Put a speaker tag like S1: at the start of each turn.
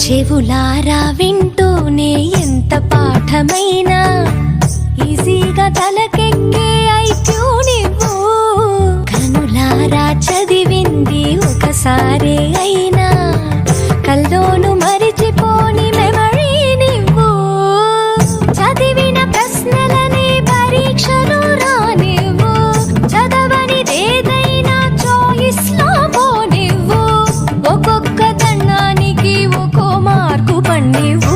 S1: చెవులారా వింటూనే ఎంత పాఠమైనా ఈజీగా తలకెక్కే ఐక్యూ నువ్వు. కనులారా చదివింది ఒకసారే అయినా కల్లోను మరిచిపోని మెమరీ నువ్వు. చదివిన ప్రశ్నలని పరీక్షలు రానివ్వు, చదవనిదేదైనా చాయిస్ లో పోనివ్వు. ఒక్కొక్క దండానికి ఒక్కో మార్కు పండివ్వు.